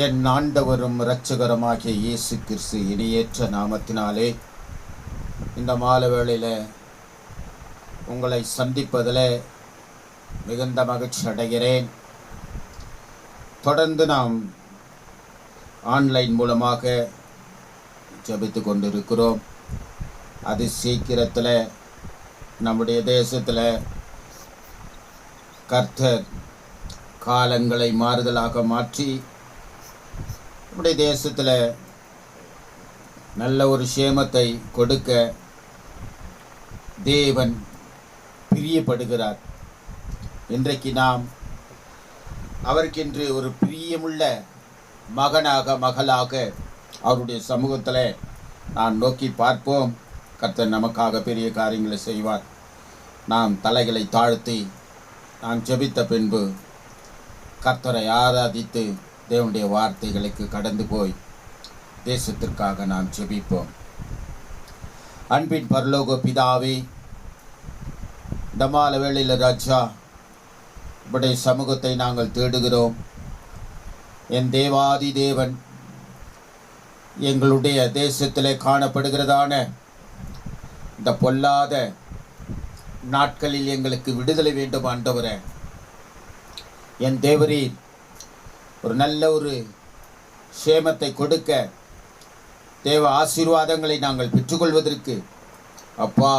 என் ஆண்டவரும் இரட்சகருமாகிய இயேசு கிறிஸ்து இணையற்ற நாமத்தினாலே இந்த மாலை வேளையில் உங்களை சந்திப்பதில் மிகுந்த மகிழ்ச்சி அடைகிறேன். தொடர்ந்து நாம் ஆன்லைன் மூலமாக ஜெபித்து கொண்டிருக்கிறோம். அது சீக்கிரத்தில் நம்முடைய தேசத்தில் கர்த்தர் காலங்களை மாறுதலாக மாற்றி நம்முடைய தேசத்தில் நல்ல ஒரு சேமத்தை கொடுக்க தேவன் பிரியப்படுகிறார். இன்றைக்கு நாம் அவருக்கென்று ஒரு பிரியமுள்ள மகனாக மகளாக அவருடைய சமூகத்தில் நாம் நோக்கி பார்ப்போம். கர்த்தர் நமக்காக பெரிய காரியங்களை செய்வார். நாம் தலைகளை தாழ்த்தி நாம் ஜெபித்த பின்பு கர்த்தரை ஆராதித்து தேவனுடைய வார்த்தைகளுக்கு கடந்து போய் தேசத்திற்காக நாம் ஜெபிப்போம். அன்பின் பரலோக பிதாவே, இந்த மாலை வேளையில் ராஜா உடைய சமூகத்தை நாங்கள் தேடுகிறோம். என் தேவாதி தேவன், எங்களுடைய தேசத்திலே காணப்படுகிறதான இந்த பொல்லாத நாட்களில் எங்களுக்கு விடுதலை வேண்டும் ஆண்டவரே. என் தேவரீர் ஒரு நல்ல ஒரு சேமத்தை கொடுக்க, தேவ ஆசீர்வாதங்களை நாங்கள் பெற்றுக்கொள்வதற்கு அப்பா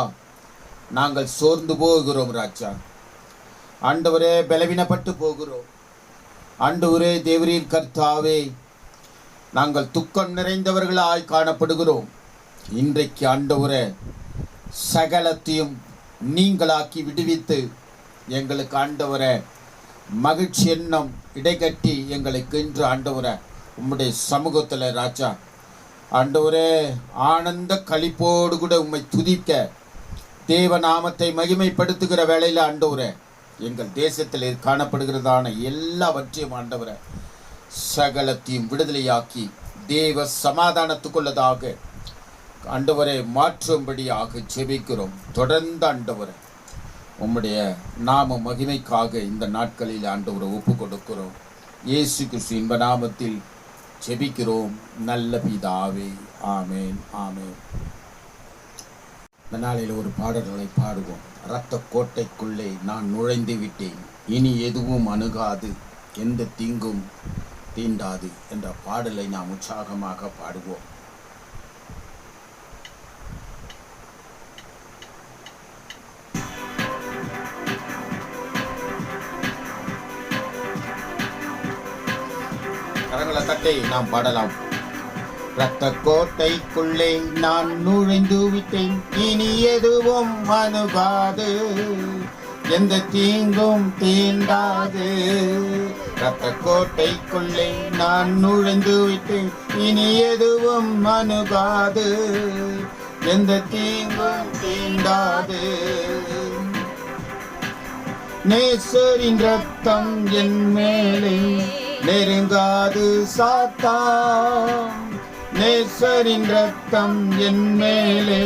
நாங்கள் சோர்ந்து போகிறோம் ராஜா. ஆண்டவரே, பலவீனப்பட்டு போகிறோம் ஆண்டவரே. தேவரீர் கர்த்தாவே, நாங்கள் துக்கம் நிறைந்தவர்களாய் காணப்படுகிறோம். இன்றைக்கு ஆண்டவரே சகலத்தையும் நீங்களாக்கி விடுவித்து எங்களுக்கு ஆண்டவரே மகிழ்ச்சி எண்ணம் இடைக்கட்டி எங்களுக்கு இன்று ஆண்டவரே உம்முடைய சமூகத்தில் ராஜா ஆண்டவரே ஆனந்த களிப்போடு கூட உம்மை துதிக்க, தேவ நாமத்தை மகிமைப்படுத்துகிற வேளையில் ஆண்டவரே எங்கள் தேசத்தில் காணப்படுகிறதான எல்லாவற்றையும் ஆண்டவரே சகலத்தையும் விடுதலையாக்கி தேவ சமாதானத்துக்குள்ளதாக ஆண்டவரை மாற்றும்படியாக ஜெபிக்கிறோம். தொடர்ந்து ஆண்டவரை உம்முடைய நாம மகிமைக்காக இந்த நாட்களில் ஆண்டவரை ஒப்பு கொடுக்கிறோம். இயேசு கிறிஸ்து இன்ப நாமத்தில் ஜெபிக்கிறோம் நல்ல பிதாவே, ஆமேன் ஆமேன். இந்த நாளில் ஒரு பாடல்களை பாடுவோம். இரத்த கோட்டைக்குள்ளே நான் நுழைந்து விட்டேன், இனி எதுவும் அணுகாது, எந்த தீங்கும் தீண்டாது என்ற பாடலை நாம் உற்சாகமாக பாடுவோம். கரங்களை தட்டி நாம் பாடலாம். இரத்த கோட்டைக்குள்ளே நான் நுழைந்து விட்டேன், இனி எதுவும் அணுகாது, எந்த தீங்கும் தீண்டாது. இரத்த கோட்டைக்குள்ளே நான் நுழைந்து விட்டேன், இனி எதுவும் அணுகாது, எந்த தீங்கும் தீண்டாது. நேசரின் ரத்தம் என் மேலே நெருங்காது சாத்தான், நேசரின் ரத்தம் என் மேலே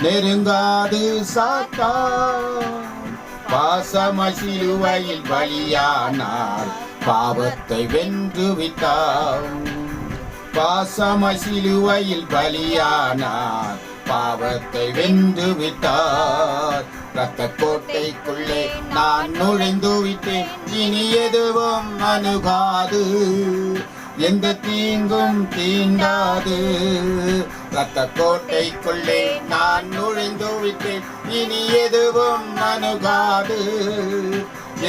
நெருங்காது சாத்தான். பாசமசிலுவையில் பலியானார், பாவத்தை வென்று விட்டார். பாசமசிலுவையில் பலியானார், பாவத்தை வென்று விட்டார். இரத்த கோட்டைக்குள்ளே நான் நுழைந்து விட்டேன், இனி எதுவும் அணுகாது, எந்த தீங்கும் தீண்டாது. இரத்த கோட்டைக்குள்ளே நான் நுழைந்து விட்டேன், இனி எதுவும் அணுகாது,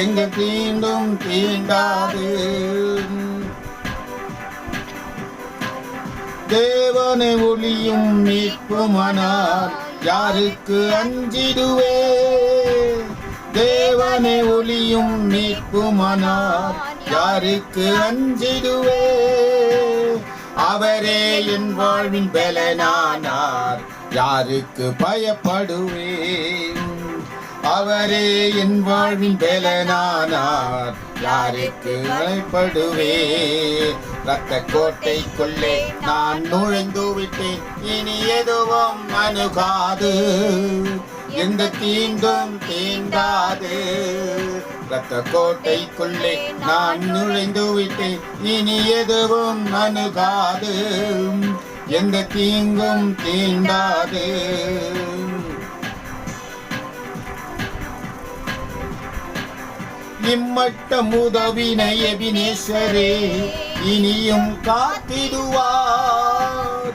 எங்க தீண்டும் தீண்டாது. தேவனை ஒளியும் மீட்புமானார், யாருக்கு அஞ்சிடுவே. தேவனை ஒளியும் மீட்புமானார், யாருக்கு அஞ்சிடுவே. அவரே என் வாழ்வின் பலனானார், யாருக்கு பயப்படுவேன். அவரே என் வாழ்வின் பலனானார், யாருக்கு பயப்படுவேன். இரத்த கோட்டைக்குள்ளே நான் நுழைந்து விட்டேன், இனி எதுவும் அணுகாது, எந்த தீண்டும் தீண்டாது. இரத்த கோட்டைக்குள்ளே நான் நுழைந்து விட்டேன். இனி எதுவும் அணுகாது, எந்த தீங்கும் தீண்டாது. இம்மட்டம் உதவின எபினேஸ்வரே இனியும் காத்திடுவார்.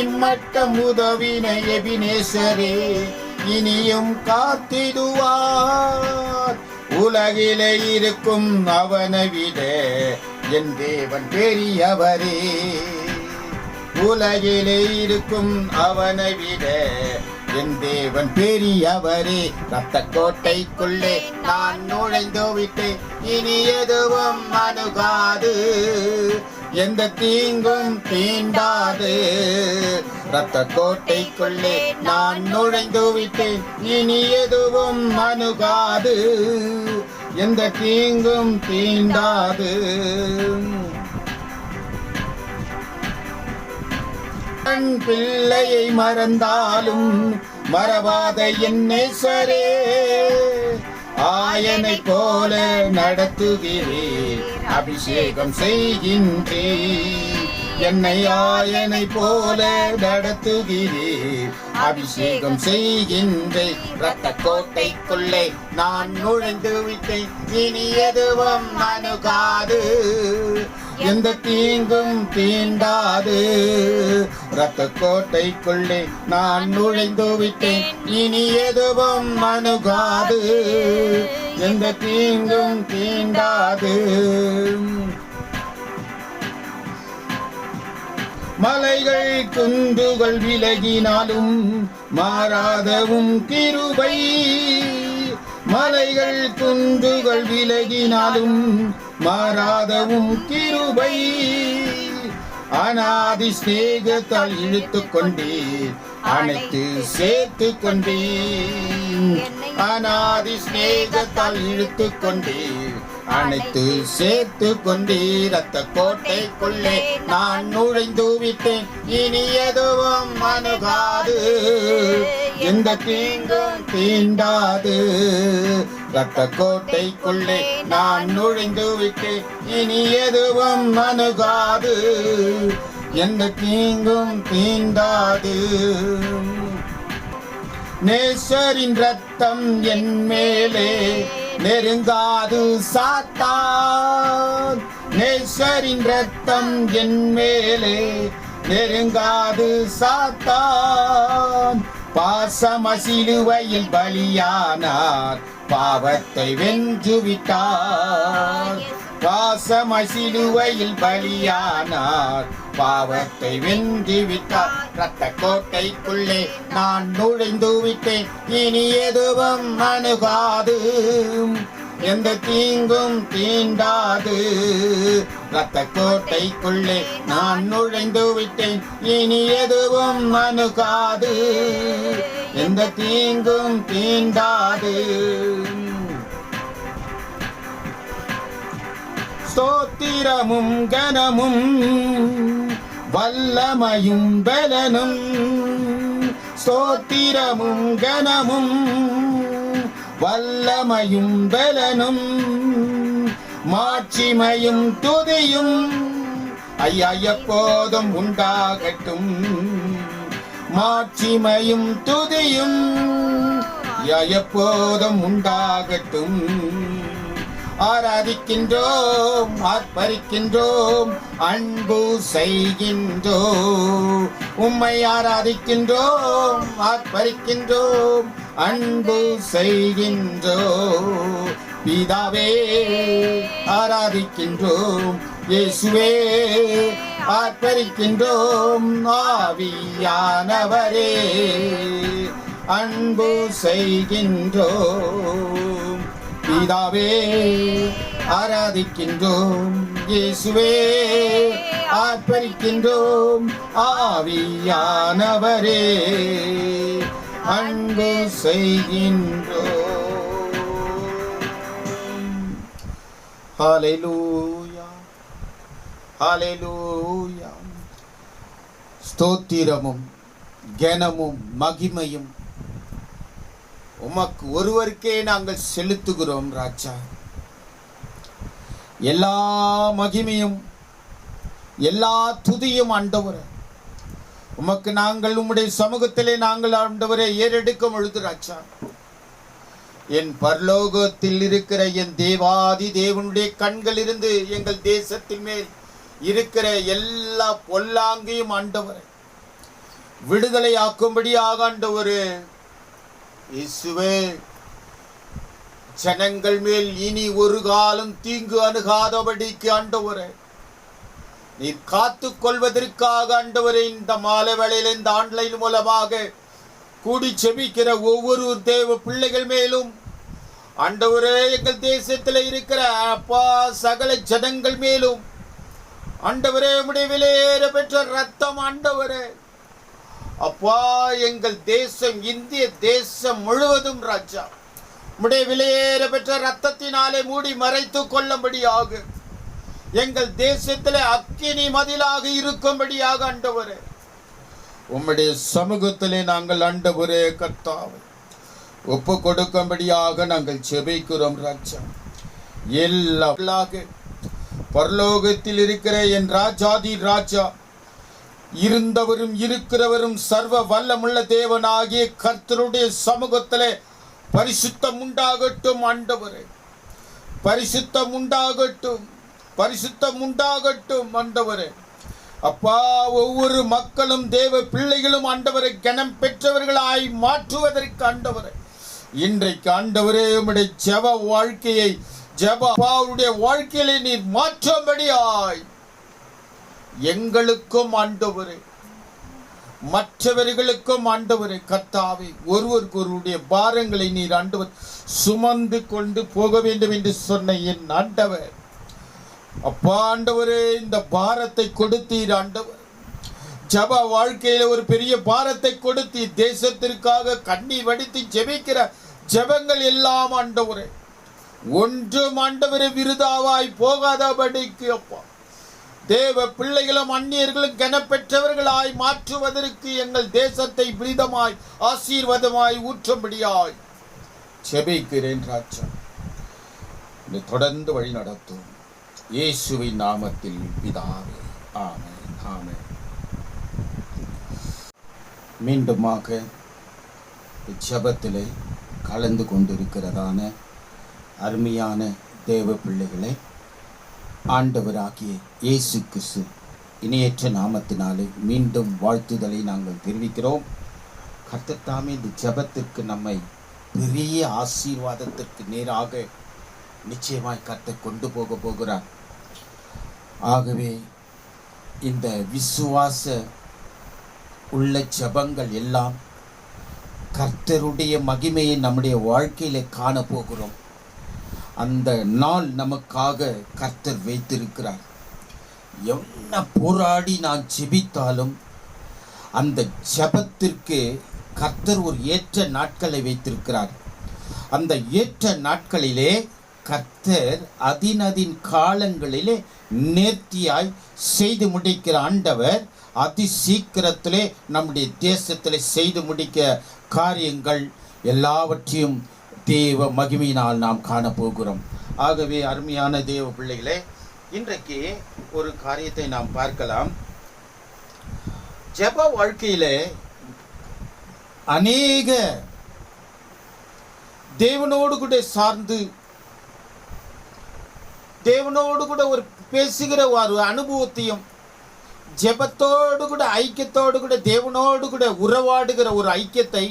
இம்மட்டம் உதவின எபினேஸ்வரே இனியும் காத்திடுவார். உலகிலே இருக்கும் அவனை விட என் தேவன் பெரியவரே. உலகிலே இருக்கும் அவனை விட என் தேவன் பெரியவரே. இரத்த கோட்டைக்குள்ளே நான் நுழைந்து விட்டேன். இனி எதுவும் அணுகாது, எந்த தீங்கும் தீண்டாது. இரத்த கோட்டைக்குள்ளே நான் நுழைந்து விட்டேன். இனி எதுவும் அணுகாது, எந்த தீங்கும் தீண்டாது. தன் பிள்ளையை மறந்தாலும் மறவாத என் நேசரே, ஆயனை போல நடத்துகிறீர், அபிஷேகம் செய்கின்றீர். என்னை ஆயனை போல நடத்துகிறீர், அபிஷேகம் செய்கின்றேன். இரத்த கோட்டைக்குள்ளே நான் நுழைந்து விட்டேன். இனி எதுவும் அணுகாது, எந்த தீங்கும் தீண்டாது. இரத்த கோட்டைக்குள்ளே நான் நுழைந்து விட்டேன். இனி எதுவும் அணுகாது, எந்த தீங்கும் தீண்டாது. மலைகள் குன்றுகள் விலகினாலும் மாறாதவும் கிருபை. மலைகள் குன்றுகள் விலகினாலும் மாறாதவும் கிருபை. அநாதி ஸ்நேகத்தால் இழுத்து கொண்டீர், அனைத்து சேர்த்து கொண்டீர். அநாதி ஸ்நேகத்தால் இழுத்து கொண்டீர், அனைத்து சேர்த்து கொண்டீர். இரத்த கோட்டைக்குள்ளே நான் நுழைந்து விட்டேன். இனி எதுவும் அணுகாது, எந்த தீங்கும் தீண்டாது. இரத்த கோட்டைக்குள்ளே நான் நுழைந்து விட்டேன். இனி எதுவும் அணுகாது, எந்த தீங்கும் தீண்டாது. நேசரின் ரத்தம் என் மேலே நெருங்காது சாத்தான். நேசரின் ரத்தம் என் மேலே நெருங்காது சாத்தான். பாசம சிலுவையில் பலியானார், பாவத்தை வென்றுவிட்டார். பாசம சிலுவையில் பலியானார், பாவத்தை வென்றுவிட்டார். இரத்த கோட்டைக்குள்ளே நான் நுழைந்து விட்டேன். இனி எதுவும் அணுகாது, எந்த தீங்கும் தீண்டாது. இரத்த கோட்டைக்குள்ளே நான் நுழைந்து விட்டேன். இனி எதுவும் அணுகாது, எந்த தீங்கும் தீண்டாது. ஸ்தோத்திரமும் கனமும் வல்லமையும் பலனும். ஸ்தோத்திரமும் கனமும் வல்லமையும் பலனும் மாட்சிமையும் துதியும் ஐயா எப்போதும் உண்டாகட்டும். மாட்சிமையும் துதியும் ஐயா எப்போதும் உண்டாகட்டும். ஆராதிக்கின்றோம், ஆர்ப்பரிக்கின்றோம், அன்பு செய்கின்றோம். உம்மை ஆராதிக்கின்றோம், ஆர்ப்பரிக்கின்றோம், அன்பு செய்கின்றோம். பிதாவே ஆராதிக்கின்றோம், இயேசுவே ஆர்ப்பரிக்கின்றோம். ஆவியானவரே அன்பு செய்கின்றோம். பிதாவே ஆராதிக்கின்றோம், இயேசுவே ஆர்ப்பரிக்கின்றோம். ஆவியானவரே அன்பு செய்கின்றோம். ஹல்லேலூயா, ஹல்லேலூயா. ஸ்தோத்திரமும் கனமும் மகிமையும் உமக்கு ஒருவருக்கே நாங்கள் செலுத்துகிறோம் ராஜா. எல்லா மகிமையும் எல்லா துதியும் ஆண்டவரே உமக்கு நாங்கள் உம்முடைய சமூகத்திலே நாங்கள் ஆண்டவரை ஏறெடுக்கும் பொழுது ராஜா, என் பரலோகத்தில் இருக்கிற என் தேவாதி தேவனுடைய கண்கள் இருந்து எங்கள் தேசத்தின் மேல் இருக்கிற எல்லா பொல்லாங்கையும் ஆண்டவரை விடுதலை ஆக்கும்படியாக ஆண்டவரே இயேசுவே, ஜனங்கள் மேல் இனி ஒரு காலம் தீங்கு அணுகாதபடிக்கு ஆண்டவரே நீர் காத்து கொள்வதற்காக ஆண்டவரே இந்த மாலை வேளையில் இந்த ஆன்லைன் மூலமாக கூடி செபிக்கிற ஒவ்வொரு தேவ பிள்ளைகள் மேலும் ஆண்டவரே, எங்கள் தேசத்தில் இருக்கிற அப்பா சகல ஜனங்கள் மேலும் ஆண்டவரே உம்முடைய விலையேற பெற்ற ரத்தம் ஆண்டவரே அப்பா, எங்கள் தேசம் இந்திய தேசம் முழுவதும் ராஜா உம்முடைய விலையேற பெற்ற ரத்தத்தினாலே மூடி மறைத்து கொள்ளும்படியாக எங்கள் தேசத்திலே அக்கினி மதிலாக இருக்கும்படியாக ஆண்டவரே உம்முடைய சமூகத்திலே நாங்கள் ஆண்டவரே கர்த்தாவே ஒப்பு கொடுக்கும்படியாக நாங்கள் செபிக்கிறோம் ராஜா. எல்லா பரலோகத்தில் இருக்கிற என் ராஜாதி ராஜா, இருந்தவரும் இருக்கிறவரும் சர்வ வல்லமுள்ள தேவனாகிய கர்த்தருடைய சமூகத்திலே பரிசுத்தம் உண்டாகட்டும் ஆண்டவரே, பரிசுத்தம் உண்டாகட்டும், பரிசுத்தம் உண்டாகட்டும் ஆண்டவரே அப்பா. ஒவ்வொரு மக்களும் தேவ பிள்ளைகளும் ஆண்டவரை கனம் பெற்றவர்களாய் மாற்றுவதற்கு ஆண்டவரை இன்றைக்கு ஆண்டவரே உம்முடைய ஜெப வாழ்க்கையை ஜெபாவுடைய வாழ்க்கையிலே நீர் மாற்றும்படியாய் எங்களுக்கும் ஆண்டவரே மற்றவர்களுக்கும் ஆண்டவரே கர்த்தாவே ஒருவருடைய பாரங்களை நீர் ஆண்டவர் சுமந்து கொண்டு போக வேண்டும் என்று சொன்ன என் ஆண்டவர் அப்பா ஆண்டவரே, இந்த பாரத்தை கொடுத்தீர் ஆண்டவர். ஜப வாழ்க்கையில ஒரு பெரிய பாரத்தை கொடுத்தீர். தேசத்திற்காக கண்ணீர் வடித்து ஜெபிக்கிற ஜெபங்கள் எல்லாம் ஆண்டவரே ஒன்றும் ஆண்டவரே விருதாவாய் போகாதபடிக்கு அப்பா தேவ பிள்ளைகளும் அந்நியர்களும் கனப்பெற்றவர்களாய் மாற்றுவதற்கு எங்கள் தேசத்தை பிரீதமாய் ஆசீர்வாதமாய் ஊற்றும்படியாய் ஜெபிக்கிறேன் ராஜா. தொடர்ந்து வழி நடத்தும் இயேசுவின் நாமத்தில் பிதாவே, ஆமென், ஆமென். மீண்டுமாக ஜெபத்திலே கலந்து கொண்டிருக்கிறதான அருமையான தேவ பிள்ளைகளை ஆண்டவராகிய இயேசு கிறிஸ்து இணையற்ற நாமத்தினாலே மீண்டும் வாழ்த்துதலை நாங்கள் தெரிவிக்கிறோம். கர்த்தர் தாமே இந்த ஜெபத்திற்கு நம்மை பெரிய ஆசீர்வாதத்திற்கு நேராக நிச்சயமாய் கர்த்தர் கொண்டு போகிறார். ஆகவே இந்த விசுவாச உள்ள ஜெபங்கள் எல்லாம் கர்த்தருடைய மகிமையை நம்முடைய வாழ்க்கையில காண போகிறோம். அந்த நாள் நமக்காக கர்த்தர் வைத்திருக்கிறார். என்ன போராடி நான் ஜெபித்தாலும் அந்த ஜெபத்திற்கு கர்த்தர் ஒரு ஏற்ற நாட்களை வைத்திருக்கிறார். அந்த ஏற்ற நாட்களிலே கர்த்தர் அதின் காலங்களிலே நேர்த்தியாய் செய்து முடிக்கிற ஆண்டவர் அதி சீக்கிரத்திலே நம்முடைய தேசத்திலே செய்து முடிக்க காரியங்கள் எல்லாவற்றையும் தேவ மகிமையினால் நாம் காணப்போகிறோம். ஆகவே அருமையான தேவ பிள்ளைகளே, இன்றைக்கு ஒரு காரியத்தை நாம் பார்க்கலாம். ஜெப வாழ்க்கையிலே அநேக தேவனோடு கூட சார்ந்து தேவனோடு கூட ஒரு பேசுகிற ஒரு அனுபவத்தையும் ஜெபத்தோடு கூட ஐக்கியத்தோடு கூட தேவனோடு கூட உறவாடுகிற ஒரு ஐக்கியத்தை,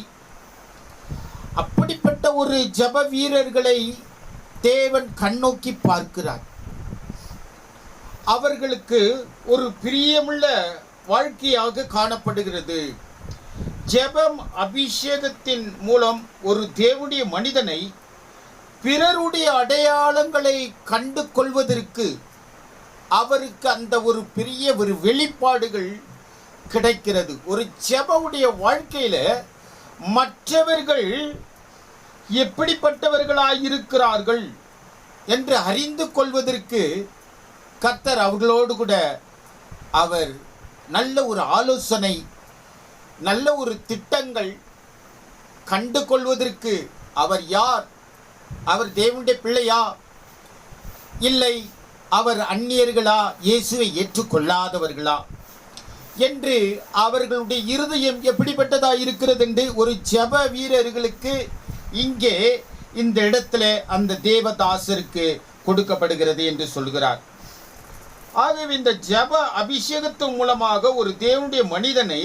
அப்படிப்பட்ட ஒரு ஜெப வீரர்களை தேவன் கண்ணோக்கி பார்க்கிறார். அவர்களுக்கு ஒரு பிரியமுள்ள வாழ்க்கையாக காணப்படுகிறது. ஜெபம் அபிஷேகத்தின் மூலம் ஒரு தேவனுடைய மனிதனை பிறருடைய அடையாளங்களை கண்டு கொள்வதற்கு அவருக்கு அந்த ஒரு பெரிய ஒரு வெளிப்பாடுகள் கிடைக்கிறது. ஒரு ஜெபவுடைய வாழ்க்கையில மற்றவர்கள் எப்படிப்பட்டவர்களாயிருக்கிறார்கள் என்று அறிந்து கொள்வதற்கு கர்த்தர் அவர்களோடு கூட அவர் நல்ல ஒரு ஆலோசனை, நல்ல ஒரு திட்டங்கள் கண்டு கொள்வதற்கு அவர் யார், அவர் தேவனுடைய பிள்ளையா, இல்லை அவர் அந்நியர்களா, இயேசுவை ஏற்றுக்கொள்ளாதவர்களா என்று அவர்களுடைய இருதயம் எப்படிப்பட்டதா இருக்கிறது என்று ஒரு ஜெப வீரர்களுக்கு இங்கே இந்த இடத்துல அந்த தேவதாசருக்கு கொடுக்கப்படுகிறது என்று சொல்கிறார். ஆகவே இந்த ஜெப அபிஷேகத்தின் மூலமாக ஒரு தேவனுடைய மனிதனை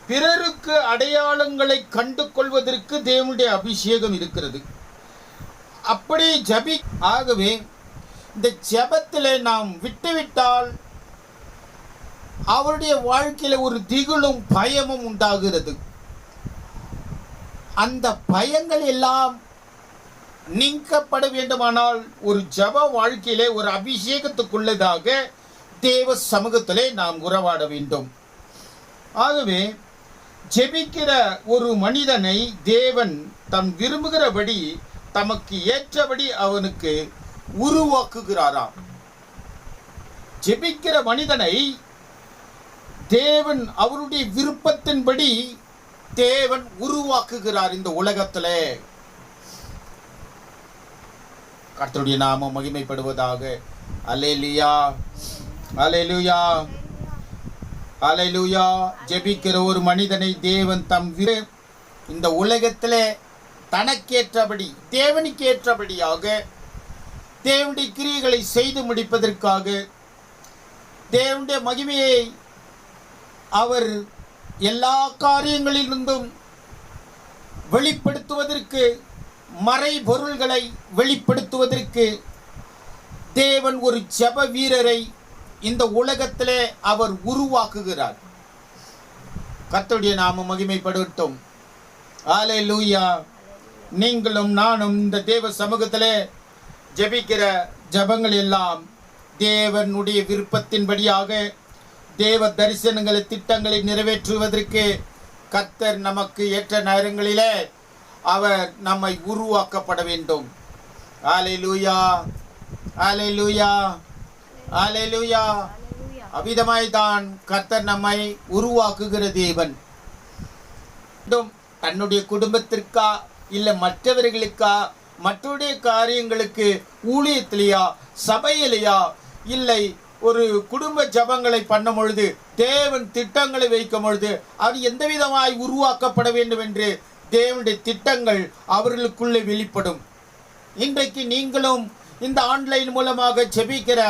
பிறருக்கு அடையாளங்களை கண்டு கொள்வதற்கு தேவனுடைய அபிஷேகம் இருக்கிறது. அப்படி ஜபி ஆகவே இந்த ஜெபத்தில் நாம் விட்டுவிட்டால் அவருடைய வாழ்க்கையில ஒரு திகிலும் பயமும் உண்டாகிறது. அந்த பயங்கள் எல்லாம் நீக்கப்பட வேண்டுமானால் ஒரு ஜப வாழ்க்கையிலே ஒரு அபிஷேகத்துக்குள்ளதாக தேவ சமூகத்திலே நாம் உறவாட வேண்டும். ஆகவே ஜெபிக்கிற ஒரு மனிதனை தேவன் தம் விரும்புகிறபடி தமக்கு ஏற்றபடி அவனுக்கு உருவாக்குகிறாராம். ஜெபிக்கிற மனிதனை தேவன் அவருடைய விருப்பத்தின்படி தேவன் உருவாக்குகிறார். இந்த உலகத்திலே கர்த்தருடைய நாமம் மகிமைப்படுவதாக. அல்லேலூயா, அல்லேலூயா, அல்லேலூயா. ஜெபிக்கிற ஒரு மனிதனை தேவன் தம் இந்த உலகத்திலே தனக்கேற்றபடி தேவனுக்கு ஏற்றபடியாக தேவனுடைய கிரியைகளை செய்து முடிப்பதற்காக தேவனுடைய மகிமையை அவர் எல்லா காரியங்களிலிருந்தும் வெளிப்படுத்துவதற்கு, மறை பொருள்களை வெளிப்படுத்துவதற்கு தேவன் ஒரு ஜெப வீரரை இந்த உலகத்திலே அவர் உருவாக்குகிறார். கர்த்தருடைய நாமம் மகிமைப்படட்டும். அல்லேலூயா. நீங்களும் நானும் இந்த தேவ சமூகத்திலே ஜெபிக்கிற ஜெபங்கள் எல்லாம் தேவனுடைய விருப்பத்தின்படியாக தேவ தரிசனங்களை திட்டங்களை நிறைவேற்றுவதற்கு கர்த்தர் நமக்கு ஏற்ற நேரங்களிலே அவர் நம்மை உருவாக்கப்பட வேண்டும். அல்லேலூயா, அல்லேலூயா, அல்லேலூயா. அவ்விதமாய்தான் கர்த்தர் நம்மை உருவாக்குகிற தேவன். தன்னுடைய குடும்பத்திற்கா இல்ல மற்றவர்களுக்கா, மற்றவருடைய காரியங்களுக்கு, ஊழியத்திலேயா, சபையிலையா, இல்லை ஒரு குடும்ப ஜபங்களை பண்ணும் பொழுது தேவன் திட்டங்களை வைக்கும் பொழுது அது எந்த விதமாய் உருவாக்கப்பட வேண்டும் என்று தேவனுடைய திட்டங்கள் அவர்களுக்குள்ளே வெளிப்படும். இன்றைக்கு நீங்களும் இந்த ஆன்லைன் மூலமாக ஜெபிக்கிற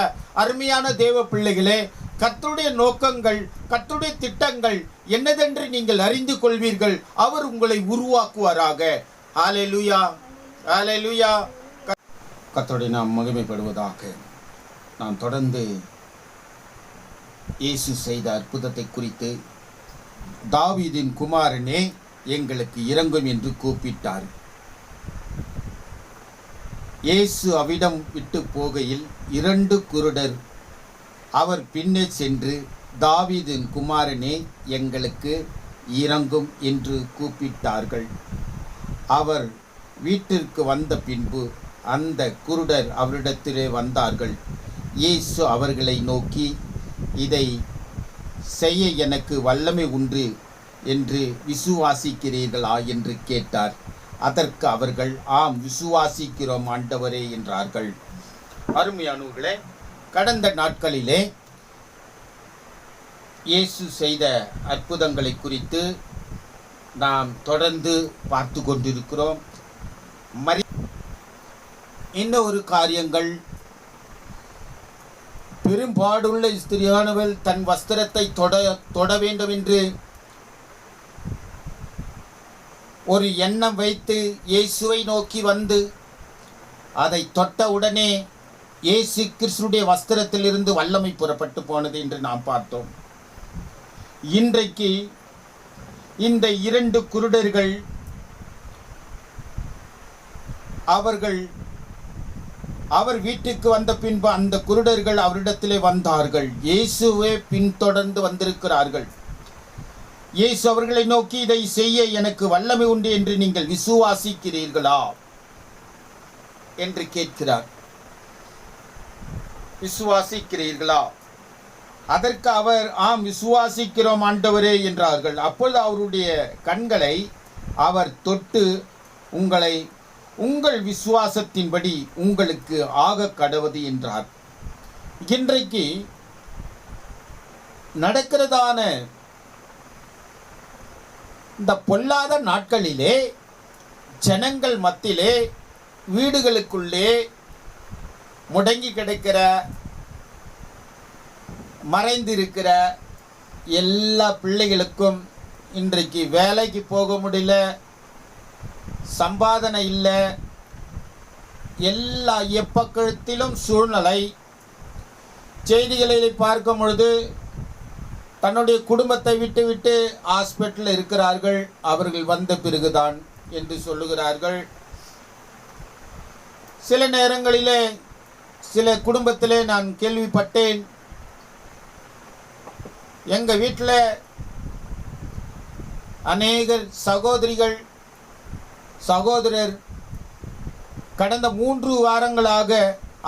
அருமையான தேவ பிள்ளைகளே, கர்த்தருடைய நோக்கங்கள், கர்த்தருடைய திட்டங்கள் என்னதென்று நீங்கள் அறிந்து கொள்வீர்கள். அவர் உங்களை உருவாக்குவாராக. ஹல்லேலூயா, ஹல்லேலூயா. கர்த்தருடைய நாம் மகிமைப்படுவதாக. நான் தொடர்ந்து இயேசு செய்த அற்புதத்தை குறித்து, தாவீதின் குமாரனே எங்களுக்கு இரங்கும் என்று கூப்பிட்டார். இயேசு அவிடம் விட்டு போகையில் 2 குருடர் அவர் பின்னே சென்று, தாவீதின் குமாரனே எங்களுக்கு இரங்கும் என்று கூப்பிட்டார்கள். அவர் வீட்டிற்கு வந்த பின்பு அந்த குருடர் அவரிடத்திலே வந்தார்கள். இயேசு அவர்களை நோக்கி, இதை செய்ய எனக்கு வல்லமை உண்டு என்று விசுவாசிக்கிறீர்களா என்று கேட்டார். அதற்கு அவர்கள், ஆம் விசுவாசிக்கிறோம் ஆண்டவரே என்றார்கள். அருமையானவர்களே, கடந்த நாட்களிலே இயேசு செய்த அற்புதங்களை குறித்து நாம் தொடர்ந்து பார்த்து கொண்டிருக்கிறோம். இன்னும் ஒரு காரியங்கள், பெரும்பாடுள்ள ஸ்திரியானவள் தன் வஸ்திரத்தை தொட வேண்டும் என்று ஒரு எண்ணம் வைத்து இயேசுவை நோக்கி வந்து அதை தொட்ட உடனே இயேசு கிறிஸ்துடைய வஸ்திரத்திலிருந்து வல்லமை புறப்பட்டு போனது என்று நாம் பார்த்தோம். இன்றைக்கு இந்த 2 குருடர்கள் அவர் வீட்டுக்கு வந்த பின்பு அந்த குருடர்கள் அவரிடத்திலே வந்தார்கள். இயேசுவே பின்தொடர்ந்து வந்திருக்கிறார்கள். இயேசு அவர்களை நோக்கி, இதை செய்ய எனக்கு வல்லமை உண்டு என்று நீங்கள் விசுவாசிக்கிறீர்களா என்று கேட்கிறார். விசுவாசிக்கிறீர்களா? அதற்கு அவர், ஆம் விசுவாசிக்கிறோம் ஆண்டவரே என்றார்கள். அப்பொழுது அவருடைய கண்களை அவர் தொட்டு, உங்கள் விசுவாசத்தின்படி உங்களுக்கு ஆக கடவது என்றார். இன்றைக்கு நடக்கிறதான இந்த பொல்லாத நாட்களிலே ஜனங்கள் மத்தியிலே வீடுகளுக்குள்ளே முடங்கி கிடக்கிற, மறைந்திருக்கிற எல்லா பிள்ளைகளுக்கும் இன்றைக்கு வேலைக்கு போக முடியல, சம்பாதனை இல்லை, எல்லா எப்பக்கத்திலும் சூழ்நிலை. செய்திகளில் பார்க்கும் பொழுது தன்னுடைய குடும்பத்தை விட்டு விட்டு ஹாஸ்பிட்டலில் இருக்கிறார்கள், அவர்கள் வந்த பிறகுதான் என்று சொல்லுகிறார்கள். சில நேரங்களிலே சில குடும்பத்திலே நான் கேள்விப்பட்டேன், எங்கள் வீட்டில் அநேக சகோதரிகள் சகோதரர் கடந்த 3 வாரங்களாக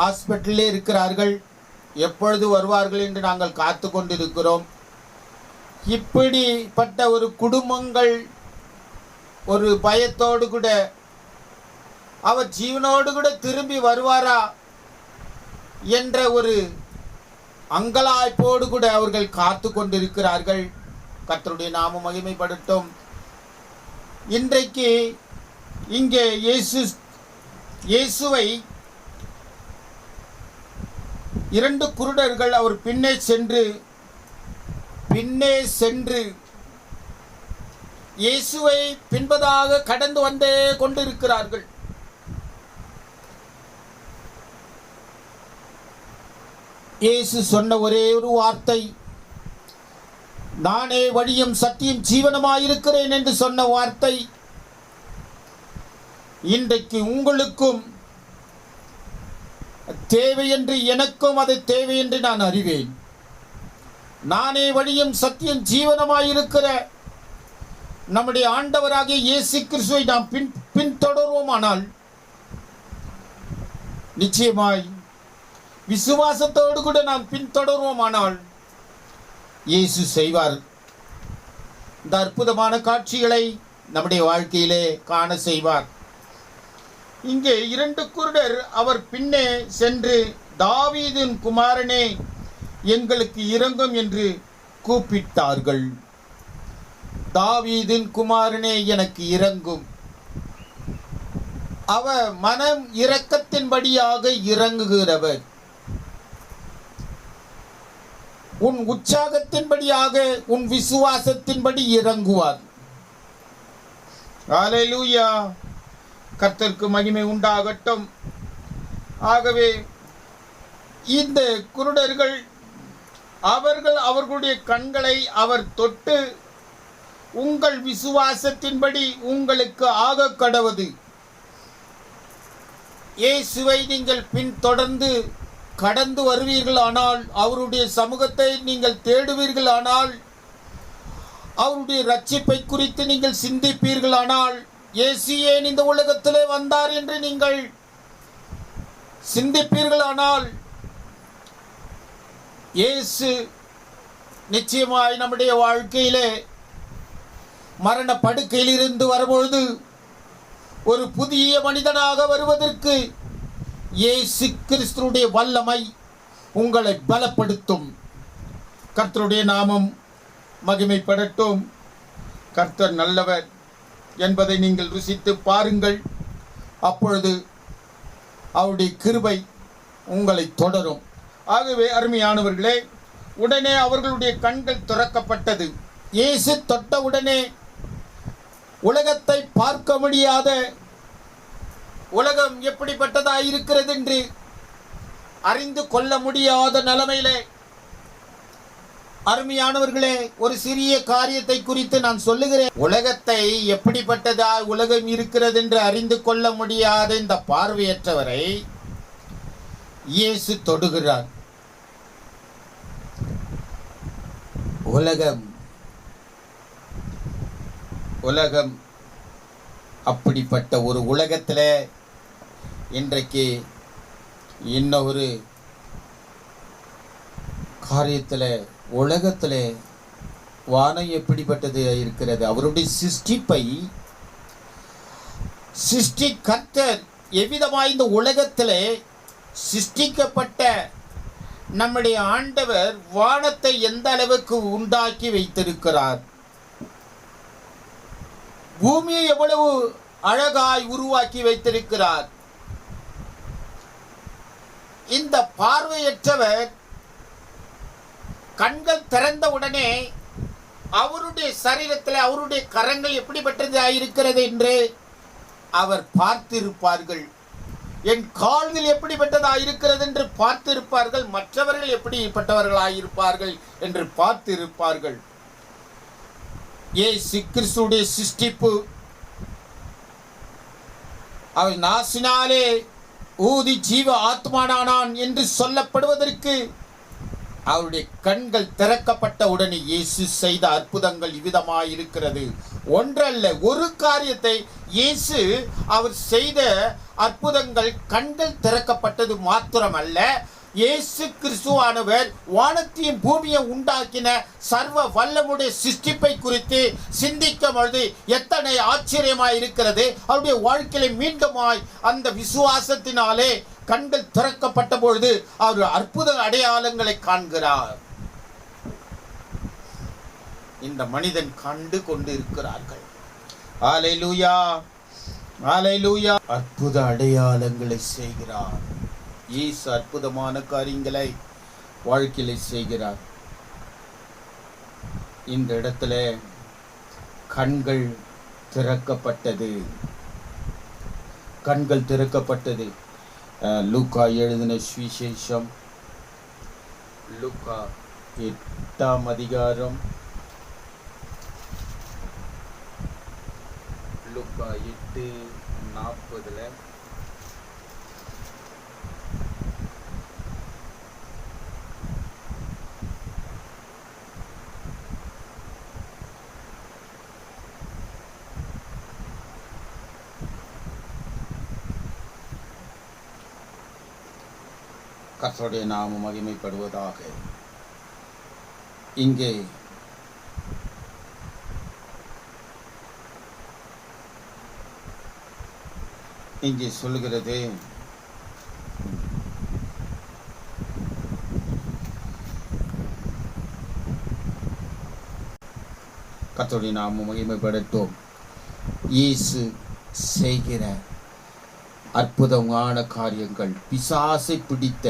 ஹாஸ்பிட்டலிலே இருக்கிறார்கள், எப்பொழுது வருவார்கள் என்று நாங்கள் காத்து கொண்டிருக்கிறோம். இப்படிப்பட்ட ஒரு குடும்பங்கள் ஒரு பயத்தோடு கூட அவர் ஜீவனோடு கூட திரும்பி வருவாரா என்ற ஒரு அங்கலாய்ப்போடு கூட அவர்கள் காத்து கொண்டிருக்கிறார்கள். கர்த்தருடைய நாமம் மகிமைப்படட்டும். இன்றைக்கு இங்கே இயேசுவை 2 குருடர்கள் அவர் பின்னே சென்று இயேசுவை பின்பதாக கடந்து வந்தே கொண்டிருக்கிறார்கள். இயேசு சொன்ன ஒரே ஒரு வார்த்தை, நானே வழியும் சத்தியம் ஜீவனமாயிருக்கிறேன் என்று சொன்ன வார்த்தை இன்றைக்கு உங்களுக்கும் தேவை என்று, எனக்கும் அது தேவை என்று நான் அறிவேன். நானே வழியும் சத்தியம் ஜீவனமாயிருக்கிற நம்முடைய ஆண்டவராகிய இயேசு கிறிஸ்துவை நாம் பின்தொடர்வோமானால் நிச்சயமாய் விசுவாசத்தோடு கூட நாம் பின்தொடர்வோமானால் இயேசு செய்வார். இந்த அற்புதமான காட்சிகளை நம்முடைய வாழ்க்கையிலே காண செய்வார். இங்கே 2 குருடர் அவர் பின்னே சென்று, தாவீதின் குமாரனே எங்களுக்கு இரங்கும் என்று கூப்பிட்டார்கள். தாவீதின் குமாரனே எனக்கு இரங்கும். அவர் மனம் இரக்கத்தின்படியாக இறங்குகிறவர். உன் உற்சாகத்தின்படியாக, உன் விசுவாசத்தின்படி இறங்குவார். ஹல்லேலூயா, கர்த்தருக்கு மகிமை உண்டாகட்டும். ஆகவே இந்த குருடர்கள் அவர்களுடைய கண்களை அவர் தொட்டு, உங்கள் விசுவாசத்தின்படி உங்களுக்கு ஆக கடவது. இயேசுவை நீங்கள் பின்தொடர்ந்து கடந்து வருவீர்களானால், அவருடைய சமூகத்தை நீங்கள் தேடுவீர்களானால், அவருடைய ரட்சிப்பை குறித்து நீங்கள் சிந்திப்பீர்களானால், இயேசு ஏன் இந்த உலகத்திலே வந்தார் என்று நீங்கள் சிந்திப்பீர்களானால், இயேசு நிச்சயமாய் நம்முடைய வாழ்க்கையிலே மரண படுக்கையிலிருந்து வரும்பொழுது ஒரு புதிய மனிதனாக வருவதற்கு இயேசு கிறிஸ்துவுடைய வல்லமை உங்களை பலப்படுத்தும். கர்த்தருடைய நாமம் மகிமைப்படட்டும். கர்த்தர் நல்லவர் என்பதை நீங்கள் ருசித்து பாருங்கள். அப்பொழுது அவருடைய கிருபை உங்களை தொடரும். ஆகவே அருமையானவர்களே, உடனே அவர்களுடைய கண்கள் திறக்கப்பட்டது. இயேசு தொட்ட உடனே உலகத்தை பார்க்க முடியாத, உலகம் எப்படிப்பட்டதாக இருக்கிறது என்று அறிந்து கொள்ள முடியாத நிலைமையிலே, அருமையானவர்களே, ஒரு சிறிய காரியத்தை குறித்து நான் சொல்லுகிறேன். உலகத்தை எப்படிப்பட்டதா உலகம் இருக்கிறது என்று அறிந்து கொள்ள முடியாத இந்த பார்வையற்றவரை இயேசு தொடுகிறார். உலகம் அப்படிப்பட்ட ஒரு உலகத்தில் இன்றைக்கு இன்னொரு காரியத்தில், உலகத்தில் வானம் எப்படிப்பட்டது இருக்கிறது, அவருடைய சிருஷ்டிகர்த்தர் எவ்விதமாய் இந்த உலகத்தில் சிருஷ்டிக்கப்பட்ட நம்முடைய ஆண்டவர் வானத்தை எந்த அளவுக்கு உண்டாக்கி வைத்திருக்கிறார், பூமியை எவ்வளவு அழகாய் உருவாக்கி வைத்திருக்கிறார். இந்த பார்வையற்றவர் கண்கள் திறந்த உடனே அவருடைய சரீரத்தில் அவருடைய கரங்கள் எப்படிப்பட்டதாக இருக்கிறது என்று அவர் பார்த்திருப்பார்கள். என் கால்கள் எப்படிப்பட்டதாக இருக்கிறது என்று பார்த்திருப்பார்கள். மற்றவர்கள் எப்படிப்பட்டவர்களாயிருப்பார்கள் என்று பார்த்திருப்பார்கள். இயேசு கிறிஸ்துவுடைய சிருஷ்டிப்பு அவர் நாசினாலே ஊதி ஜீவ ஆத்மானானான் என்று சொல்லப்படுவதற்கு அவருடைய கண்கள் திறக்கப்பட்ட உடனே இயேசு செய்த அற்புதங்கள் இவ்விதமாயிருக்கிறது. ஒன்றல்ல, ஒரு காரியத்தை இயேசு அவர் செய்த அற்புதங்கள் கண்கள் திறக்கப்பட்டது மாத்திரமல்ல, இயேசு கிறிஸ்துவானவர் வானத்தையும் பூமியை உண்டாக்கின சர்வ வல்லமுடைய சிருஷ்டிப்பை குறித்து சிந்திக்கும் பொழுது எத்தனை ஆச்சரியமாய் இருக்கிறது. அவருடைய வாழ்க்கையில மீண்டுமாய் அந்த விசுவாசத்தினாலே கண்கள் திறக்கப்பட்ட பொழுது அவர் அற்புத அடையாளங்களை காண்கிறார். இந்த மனிதன் கண்டு கொண்டு இருக்கிறார்கள். ஹல்லேலூயா, ஹல்லேலூயா. அற்புத அடையாளங்களை செய்கிறார் இயேசு. அற்புதமான காரியங்களை வாழ்க்கையில செய்கிறார். இந்த இடத்துல கண்கள் திறக்கப்பட்டது, கண்கள் திறக்கப்பட்டது. லூக்கா எழுதின சுவிசேஷம், லூக்கா 8ஆம் அதிகாரம், லூக்கா 8:40 கர்த்தருடைய நாமம் மகிமைப்படுவதாக. இங்கே சொல்லுகிறது, கர்த்தருடைய நாமம் மகிமைப்படட்டும். இயேசு செய்கிற அற்புதமான காரியங்கள். பிசாசை பிடித்த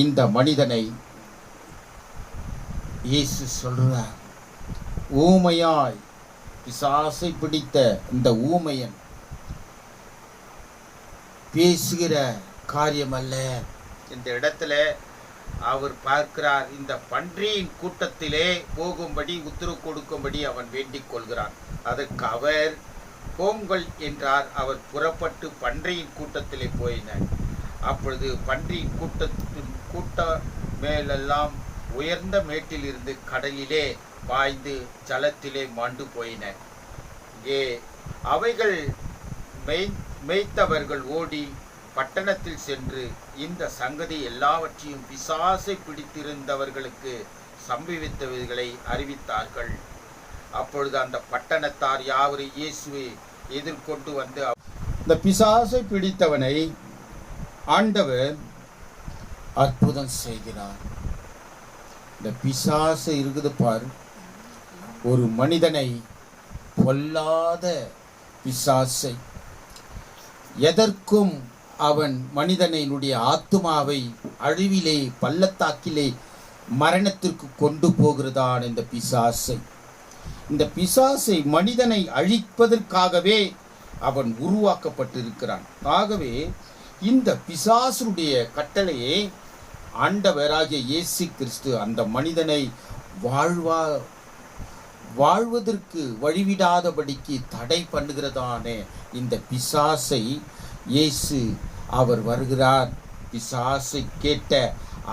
இந்த மனிதனை இயேசு சொல்றார், ஊமையாய் பிசாசை பிடித்த இந்த ஊமையன் பேசுகிற காரியம் அல்ல. இந்த இடத்துல அவர் பார்க்கிறார், இந்த பன்றியின் கூட்டத்திலே போகும்படி உத்தரவு கொடுக்கும்படி அவன் வேண்டிக் கொள்கிறான். அதற்கு அவர் போங்கள் என்றார். அவர் புறப்பட்டு பன்றியின் கூட்டத்திலே போயினார். அப்பொழுது பன்றியின் கூட்ட மேலெல்லாம் உயர்ந்த மேட்டில் இருந்து கடலிலே பாய்ந்து ஜலத்திலே மாண்டு போயின. இங்கே அவைகள் மேய்த்தவர்கள் ஓடி பட்டணத்தில் சென்று இந்த சங்கதி எல்லாவற்றையும் பிசாசை பிடித்திருந்தவர்களுக்கு சம்பவித்தவைகளை அறிவித்தார்கள். அப்பொழுது அந்த பட்டணத்தார் யாவரும் இயேசுவை எதிர்கொண்டு வந்து, இந்த பிசாசை பிடித்தவனை ஆண்டவர் அற்புதம் செய்கிறார். இந்த பிசாசு இருக்குது பார், ஒரு மனிதனை, பொல்லாத பிசாசை, எதற்கும் அவன் மனிதனுடைய ஆத்துமாவை அழிவிலே பள்ளத்தாக்கிலே மரணத்திற்கு கொண்டு போகிறதான் இந்த பிசாசை. இந்த பிசாசை மனிதனை அழிப்பதற்காகவே அவன் உருவாக்கப்பட்டிருக்கிறான். ஆகவே இந்த பிசாசுடைய கட்டளையை ஆண்டவராகிய இயேசு கிறிஸ்து அந்த மனிதனை வாழ்வதற்கு வழிவிடாதபடிக்கு தடை பண்ணுகிறதான இந்த பிசாசை இயேசு அவர் வருகிறார். பிசாசை கேட்ட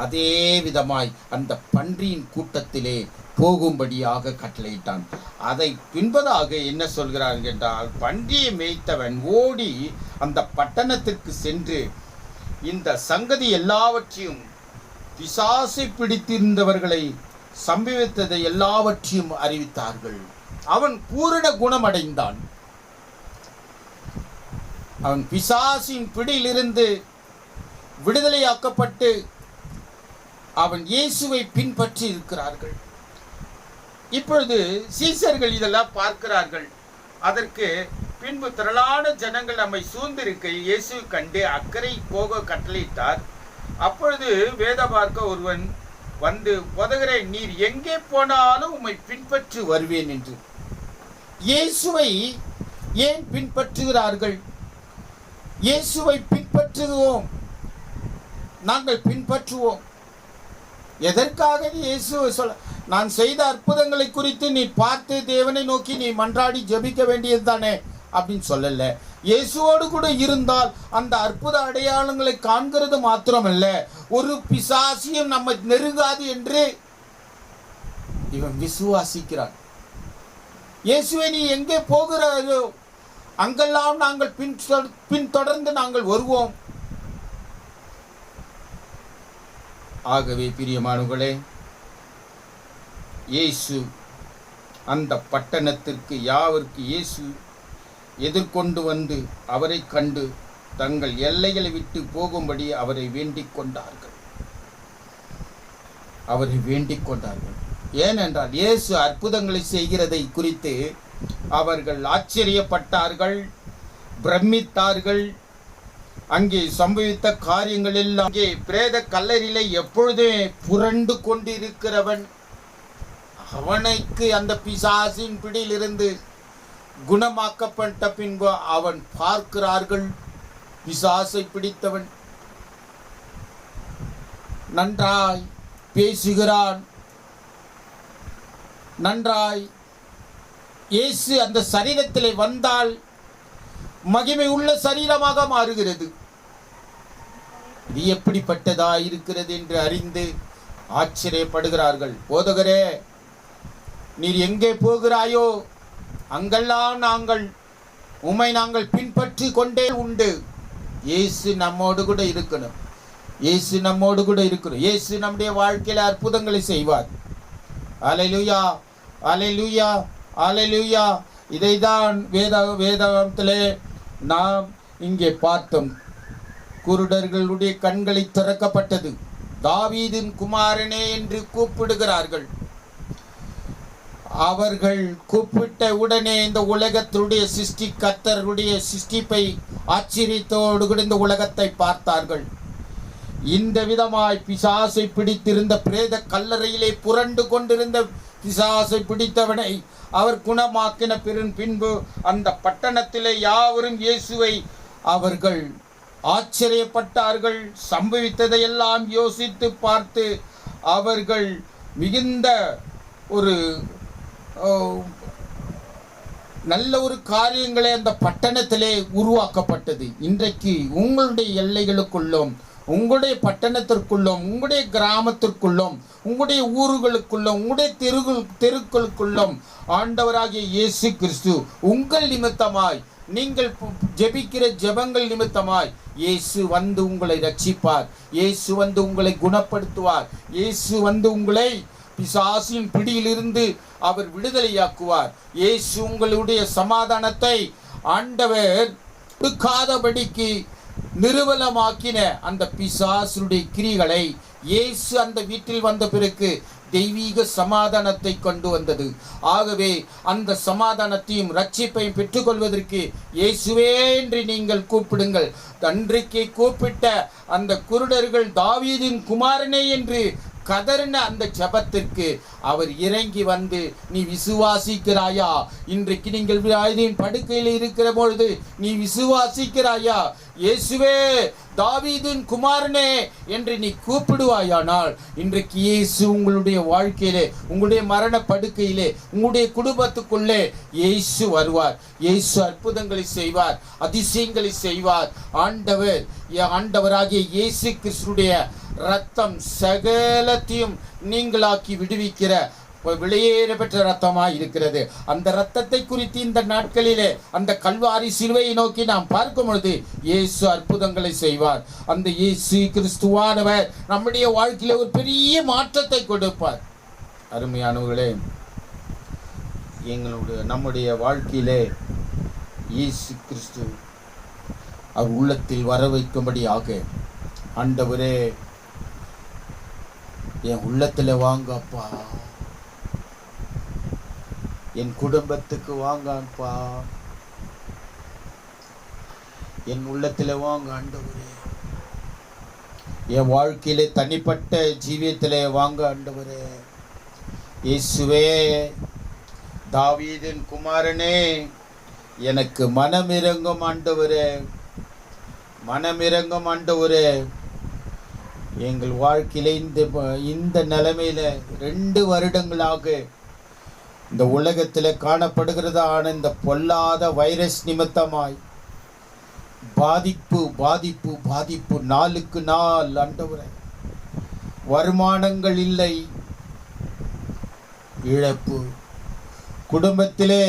அதே விதமாய் அந்த பன்றியின் கூட்டத்திலே போகும்படியாக கட்டளையிட்டான். அதை பின்பதாக என்ன சொல்கிறார் என்றால், பன்றியை மேய்த்தவன் ஓடி அந்த பட்டணத்திற்கு சென்று இந்த சங்கதி எல்லாவற்றையும், பிசாசை பிடித்திருந்தவர்களை சம்பவித்ததை எல்லாவற்றையும் அறிவித்தார்கள். அவன் பூரண குணமடைந்தான். அவன் பிசாசின் பிடியிலிருந்து விடுதலையாக்கப்பட்டு அவன் இயேசுவை பின்பற்றி இருக்கிறார்கள். இப்பொழுது சீசர்கள் இதெல்லாம் பார்க்கிறார்கள். அதற்கு பின்பு திரளான ஜனங்கள் நம்மை சூழ்ந்திருக்க இயேசு கண்டு அக்கறை போக கட்டளையிட்டார். அப்பொழுது வேத பார்க்க ஒருவன் வந்து, போதகரே, நீர் எங்கே போனாலும் உம்மை பின்பற்றி வருவேன் என்று. இயேசுவை ஏன் பின்பற்றுகிறார்கள்? இயேசுவை பின்பற்றுவோம், நாங்கள் பின்பற்றுவோம். எதற்காக இயேசு சொல்ல, நான் செய்த அற்புதங்களை குறித்து நீ பார்த்து தேவனை நோக்கி நீ மன்றாடி ஜெபிக்க வேண்டியது தானே அப்படின்னு சொல்லல. இயேசுவோடு கூட இருந்தால் அந்த அற்புத அடையாளங்களை காண்கிறது மாத்திரமல்ல, ஒரு பிசாசியும் நம்ம நெருங்காது என்று இவன் விசுவாசிக்கிறான். இயேசுவை நீ எங்கே போகிறாயோ அங்கெல்லாம் நாங்கள் பின்தொடர்ந்து நாங்கள் வருவோம். ஆகவே பிரியமானவர்களே, இயேசு அந்த பட்டணத்திற்கு யாவருக்கு இயேசு எதிர்கொண்டு வந்து அவரை கண்டு தங்கள் எல்லைகளை விட்டு போகும்படி அவரை வேண்டிக் கொண்டார்கள். ஏனென்றால் இயேசு அற்புதங்களை செய்கிறதை குறித்து அவர்கள் ஆச்சரியப்பட்டார்கள், பிரமித்தார்கள். அங்கே சம்பவித்த காரியங்கள் எல்லாம், அங்கே பிரேத கல்லறையிலே எப்பொழுதே புரண்டு கொண்டிருக்கிறவன், அவனுக்கு அந்த பிசாசின் பிடியிலிருந்து குணமாக்கப்பட்ட பின்பு அவன் பார்க்கிறார்கள், பிசாசை பிடித்தவன் நன்றாய் பேசுகிறான், நன்றாய். இயேசு அந்த சரீரத்திலே வந்தால் மகிமை உள்ள சரீரமாக மாறுகிறது. இது எப்படிப்பட்டதா இருக்கிறது என்று அறிந்து ஆச்சரியப்படுகிறார்கள். போதகரே, நீர் எங்கே போகிறாயோ அங்கெல்லாம் நாங்கள் பின்பற்றி கொண்டே உண்டு. இயேசு நம்மோடு கூட இருக்கணும். இயேசு நம்முடைய வாழ்க்கையில அற்புதங்களை செய்வார். அல்லேலூயா, அல்லேலூயா, அல்லேலூயா. இதைதான் வேதாகமத்திலே நாம் இங்கே பார்த்தோம். குருடர்களுடைய கண்களை திறக்கப்பட்டது. தாவீதின் குமாரனே என்று கூப்பிடுகிறார்கள். அவர்கள் கூப்பிட்ட உடனே இந்த உலகத்துடைய சிருஷ்டி கர்த்தருடைய சிருஷ்டிப்பை ஆச்சரியத்தோடு கூட இந்த உலகத்தை பார்த்தார்கள். இந்த விதமாய் பிசாசை பிடித்திருந்த பிரேத கல்லறையிலே புரண்டு கொண்டிருந்த பிசாசை பிடித்தவனை அவர் குணமாக்கின பின்பு அந்த பட்டணத்திலே யாவரும் இயேசுவை அவர்கள் ஆச்சரியப்பட்டார்கள். சம்பவித்ததையெல்லாம் யோசித்து பார்த்து அவர்கள் மிகுந்த ஒரு நல்ல ஒரு காரியங்களே அந்த பட்டணத்திலே உருவாக்கப்பட்டது. இன்றைக்கு உங்களுடைய எல்லைகளுக்குள்ளும், உங்களுடைய பட்டணத்திற்குள்ளும், உங்களுடைய கிராமத்திற்குள்ளும், உங்களுடைய ஊர்களுக்குள்ளும், உங்களுடைய தெருக்களுக்குள்ளும் ஆண்டவராகிய இயேசு கிறிஸ்து உங்கள் நிமித்தமாய், நீங்கள் ஜெபிக்கிற ஜெபங்கள் நிமித்தமாய் இயேசு வந்து உங்களை ரட்சிப்பார். இயேசு வந்து உங்களை குணப்படுத்துவார். இயேசு வந்து உங்களை பிசாசின் பிடியிலிருந்து அவர் விடுதலையாக்குவார். இயேசு உங்களுடைய சமாதானத்தை ஆண்டவர் கொடுக்காதபடிக்கு நிர்மலமாக்கின அந்த பிசாசுடைய கிரிகளை இயேசு அந்த வீட்டில் வந்த பிறகு தெய்வீக சமாதானத்தை கொண்டு வந்தது. ஆகவே அந்த சமாதானத்தையும் ரட்சிப்பையும் பெற்றுக்கொள்வதற்கு இயேசுவே என்று நீங்கள் கூப்பிடுங்கள். அன்றைக்கு கூப்பிட்ட அந்த குருடர்கள் தாவீதின் குமாரனே என்று கதறின அந்த ஜெபத்திற்கு அவர் இறங்கி வந்து, நீ விசுவாசிக்கிறாயா? இன்றைக்கு நீங்கள் வியாதியின் படுக்கையில் இருக்கிற பொழுது நீ விசுவாசிக்கிறாயா? இயேசுவே, தாவீதின் குமாரனே என்று நீ கூப்பிடுவாயானால் இன்றைக்கு இயேசு உங்களுடைய வாழ்க்கையிலே, உங்களுடைய மரண படுக்கையிலே, உங்களுடைய குடும்பத்துக்குள்ளே இயேசு வருவார். இயேசு அற்புதங்களை செய்வார், அதிசயங்களை செய்வார். ஆண்டவராகிய இயேசு கிறிஸ்துடைய ரத்தம் சகலத்தையும் நீங்களாக்கி விடுவிக்கிற வெளியேற பெற்ற ரத்தமாய் இருக்கிறது. அந்த ரத்தத்தை குறித்து இந்த நாட்களிலே அந்த கல்வாரி சிலுவையை நோக்கி நாம் பார்க்கும் பொழுது இயேசு அற்புதங்களை செய்வார். அந்த இயேசு கிறிஸ்துவானவர் நம்முடைய வாழ்க்கையில ஒரு பெரிய மாற்றத்தை கொடுப்பார். அருமையானவர்களே, நம்முடைய வாழ்க்கையிலே இயேசு கிறிஸ்து அவர் உள்ளத்தில் வர வைக்கும்படியாக ஆண்டவரே என் உள்ளத்துல வாங்கப்பா, என் குடும்பத்துக்கு வாங்கப்பா, என் உள்ளத்துல வாங்க ஆண்டவரே, என் வாழ்க்கையிலே தனிப்பட்ட ஜீவியத்திலே வாங்க ஆண்டவரே. இயேசுவே, தாவீதின் குமாரனே, எனக்கு மனமிரங்கும் ஆண்டவரே, மனமிரங்கும் ஆண்டவரே. எங்கள் வாழ்க்கையில இந்த நிலைமையில 2 வருடங்களாக இந்த உலகத்தில் காணப்படுகிறதான இந்த பொல்லாத வைரஸ் நிமித்தமாய் பாதிப்பு பாதிப்பு பாதிப்பு, நாளுக்கு நாள் ஆண்டவரே, வருமானங்கள் இல்லை, இழப்பு, குடும்பத்திலே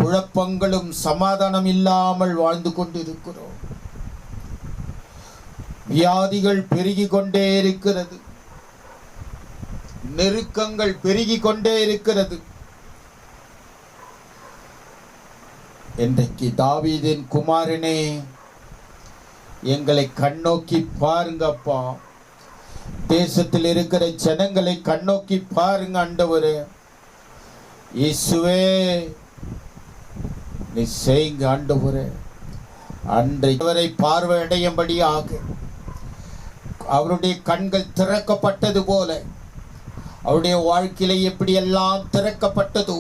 குழப்பங்களும் சமாதானம் இல்லாமல் வாழ்ந்து கொண்டிருக்கிறோம். வியாதிகள் பெருகி கொண்டே இருக்கிறது, நெருக்கங்கள் பெருகி கொண்டே இருக்கிறது. இன்றைக்கு தாவீதின் குமாரனே, எங்களை கண்ணோக்கி பாருங்கப்பா, தேசத்தில் இருக்கிற ஜனங்களை கண்ணோக்கி பாருங்க ஆண்டவரே. இயேசுவே, நீ செய்யுங்க ஆண்டவரே. அன்றைவரை பார்வையடையும்படியாக அவருடைய கண்கள் திறக்கப்பட்டது போல அவருடைய வாழ்க்கையில எப்படியெல்லாம் திறக்கப்பட்டதோ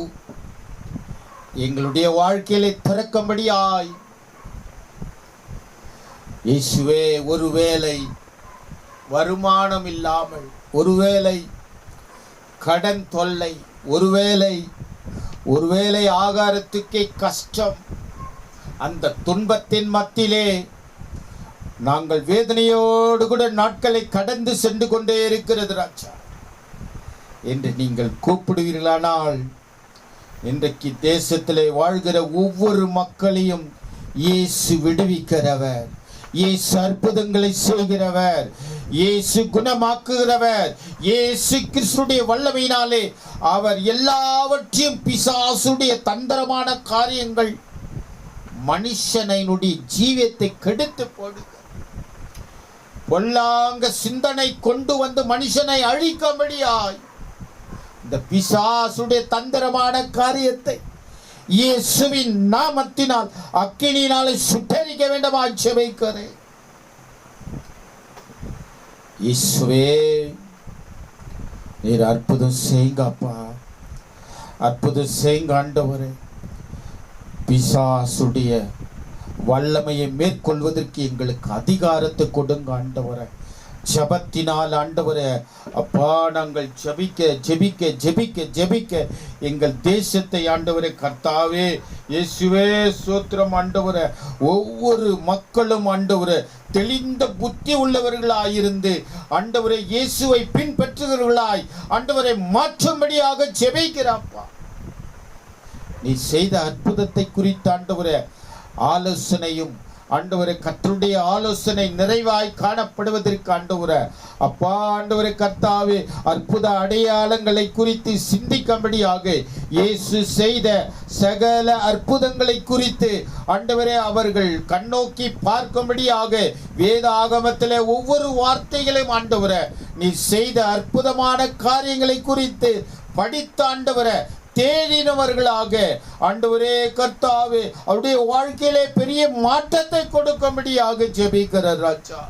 எங்களுடைய வாழ்க்கையில திறக்கும்படியாய் இயேசுவே, ஒருவேளை வருமானம் இல்லாமல், ஒருவேளை கடன் தொல்லை, ஒருவேளை ஆகாரத்துக்கே கஷ்டம், அந்த துன்பத்தின் மத்தியிலே நாங்கள் வேதனையோடு கூட நாட்களை கடந்து சென்று கொண்டே இருக்கிறது ராஜா என்று நீங்கள் கூப்பிடுவீர்களானால், இன்றைக்கு தேசத்திலே வாழ்கிற ஒவ்வொரு மக்களையும் இயேசு விடுவிக்கிறவர், இயேசு அற்புதங்களை செய்கிறவர், இயேசு குணமாக்குகிறவர். இயேசு கிறிஸ்துடைய வல்லமையினாலே அவர் எல்லாவற்றையும், பிசாசுடைய தந்திரமான காரியங்கள், மனுஷனுடைய ஜீவியத்தை கெடுத்து போடுங்க, பொல்லாங்க சிந்தனை கொண்டு வந்து மனுஷனை அழிக்கும்படியாய் இந்த பிசாசுடைய தந்திரமான காரியத்தை இயேசுவின் நாமத்தினால் அக்கினியினாலே சுட்டரிக்க வேண்டுமாய் ஜெபிக்கிறேன். இயேசுவே, நீர் அற்புதம் செய்யுங்கப்பா, அற்புதம் செய்யுங்க ஆண்டவரே. பிசாசுடைய வல்லமையை மேற்கொள்வதற்கு எங்களுக்கு அதிகாரத்தை கொடுங்க ஆண்டவரே. ஜபத்தினால் ஆண்டவரே, அப்பா, நாங்கள் ஜெபிக்க ஜெபிக்க ஜெபிக்க ஜெபிக்க எங்கள் தேசத்தை ஆண்டவரே, கர்த்தாவே இயேசுவே ஸ்தோத்திரம் ஆண்டவரே. ஒவ்வொரு மக்களும் ஆண்டவரே தெளிந்த புத்தி உள்ளவர்களாயிருந்து ஆண்டவரே இயேசுவை பின்பற்றுகிறவர்களாய் ஆண்டவரை மாற்றும்படியாக ஜெபிக்கிறாப்பா. நீ செய்த அற்புதத்தை குறித்து ஆண்டவரே ஆலோசனையும் ஆண்டவரே, கர்த்தருடைய ஆலோசனை நிறைவாய் காணப்படுவதற்கு ஆண்டவரே, அப்பா ஆண்டவரே கர்த்தாவே, அற்புத அடையாளங்களை குறித்து சிந்திக்கும்படியாக, இயேசு செய்த சகல அற்புதங்களை குறித்து ஆண்டவரே அவர்கள் கண்ணோக்கி பார்க்கும்படியாக, வேதாகமத்திலே ஒவ்வொரு வார்த்தைகளையும் ஆண்டவரே நீ செய்த அற்புதமான காரியங்களை குறித்து படித்த ஆண்டவரே தேடினவர்களாக ஆண்டவரே கர்த்தாவே அவருடைய வாழ்க்கையிலே பெரிய மாற்றத்தை கொடுக்கும்படியாக ஜெபிக்கிறார் ராஜா.